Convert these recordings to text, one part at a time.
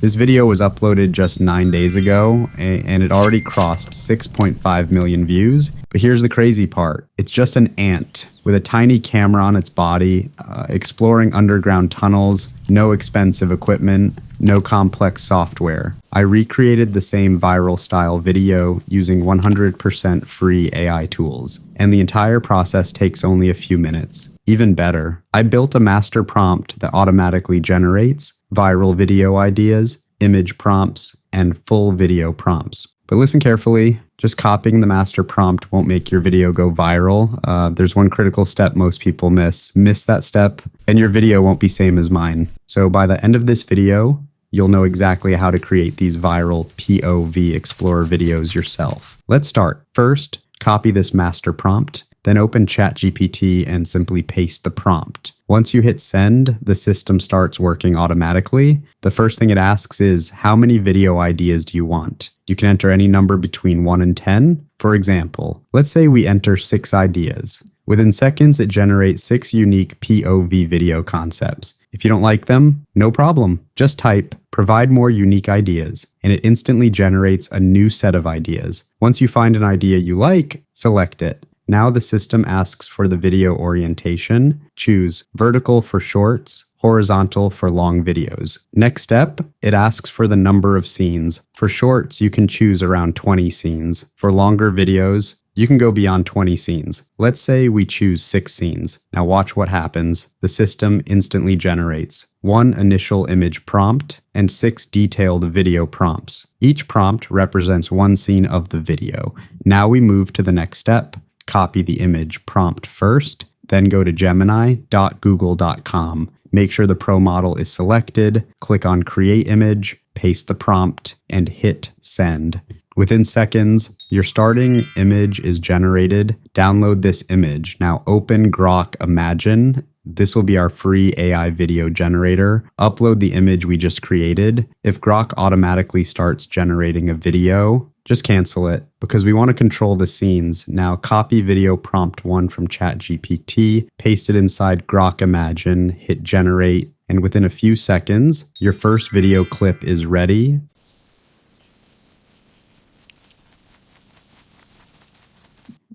This video was uploaded just 9 days ago, and it already crossed 6.5 million views. But here's the crazy part. It's just an ant with a tiny camera on its body, exploring underground tunnels, no expensive equipment, no complex software. I recreated the same viral style video using 100% free AI tools, and the entire process takes only a few minutes. Even better, I built a master prompt that automatically generates viral video ideas, image prompts, and full video prompts. But listen carefully, just copying the master prompt won't make your video go viral. There's one critical step most people miss. Miss that step, and your video won't be same as mine. So by the end of this video, you'll know exactly how to create these viral POV Explorer videos yourself. Let's start. First, copy this master prompt, then open ChatGPT and simply paste the prompt. Once you hit send, the system starts working automatically. The first thing it asks is, how many video ideas do you want? You can enter any number between 1 and 10. For example, let's say we enter 6 ideas. Within seconds, it generates 6 unique POV video concepts. If you don't like them, no problem. Just type, provide more unique ideas, and it instantly generates a new set of ideas. Once you find an idea you like, select it. Now the system asks for the video orientation. Choose vertical for shorts, horizontal for long videos. Next step, it asks for the number of scenes. For shorts, you can choose around 20 scenes. For longer videos, you can go beyond 20 scenes. Let's say we choose 6 scenes. Now watch what happens. The system instantly generates 1 initial image prompt and 6 detailed video prompts. Each prompt represents 1 scene of the video. Now we move to the next step. Copy the image prompt first, then go to gemini.google.com. Make sure the Pro model is selected, click on Create Image, paste the prompt, and hit Send. Within seconds, your starting image is generated. Download this image. Now open Grok Imagine. This will be our free AI video generator. Upload the image we just created. If Grok automatically starts generating a video, just cancel it because we want to control the scenes. Now copy video prompt 1 from ChatGPT, paste it inside Grok Imagine, hit generate, and within a few seconds, your first video clip is ready.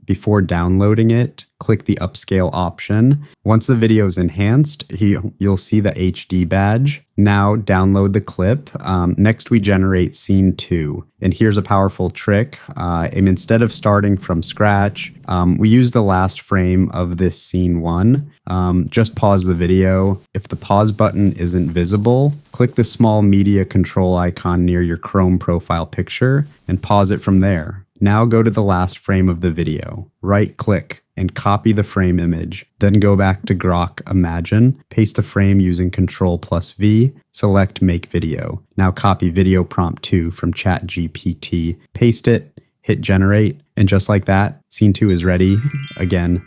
Before downloading it, click the upscale option. Once the video is enhanced, you'll see the HD badge. Now download the clip. Next, we generate scene 2. And here's a powerful trick. And instead of starting from scratch, we use the last frame of this scene 1. Just pause the video. If the pause button isn't visible, click the small media control icon near your Chrome profile picture and pause it from there. Now go to the last frame of the video, right-click, and copy the frame image. Then go back to Grok Imagine, paste the frame using Ctrl+V, select Make Video. Now copy video prompt 2 from ChatGPT, paste it, hit Generate, and just like that, scene 2 is ready. Again,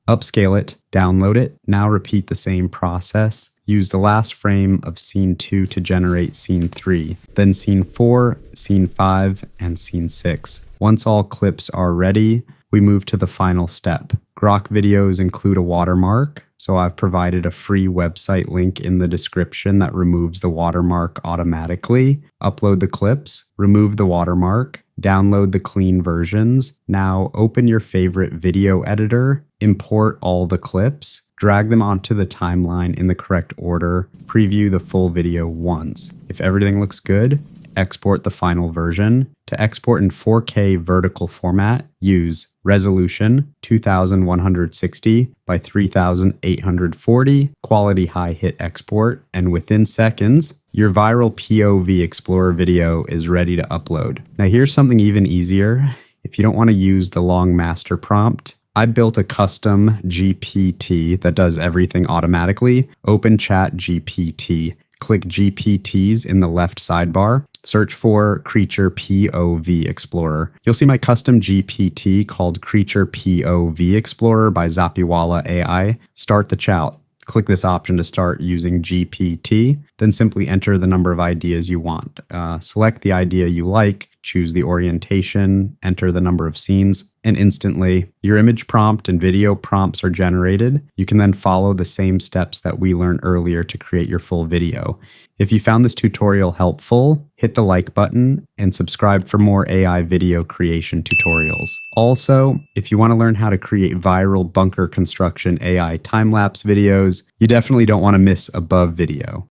upscale it, download it. Now repeat the same process. Use the last frame of scene 2 to generate scene 3, then scene 4, scene 5, and scene 6. Once all clips are ready, we move to the final step. Grok videos include a watermark, so I've provided a free website link in the description that removes the watermark automatically. Upload the clips, remove the watermark, download the clean versions. Now open your favorite video editor, import all the clips, drag them onto the timeline in the correct order, preview the full video once. If everything looks good, export the final version. To export in 4K vertical format, use resolution 2160 by 3840, quality high, hit export, and within seconds, your viral POV Explorer video is ready to upload. Now here's something even easier. If you don't want to use the long master prompt, I built a custom GPT that does everything automatically. Open ChatGPT, click GPTs in the left sidebar, search for Creature POV Explorer. You'll see my custom GPT called Creature POV Explorer by Zapiwala AI. Start the chat. Click this option to start using GPT, then simply enter the number of ideas you want. Select the idea you like, choose the orientation, enter the number of scenes, and instantly your image prompt and video prompts are generated. You can then follow the same steps that we learned earlier to create your full video. If you found this tutorial helpful, hit the like button and subscribe for more AI video creation tutorials. Also, if you want to learn how to create viral bunker construction AI time-lapse videos, you definitely don't want to miss above video.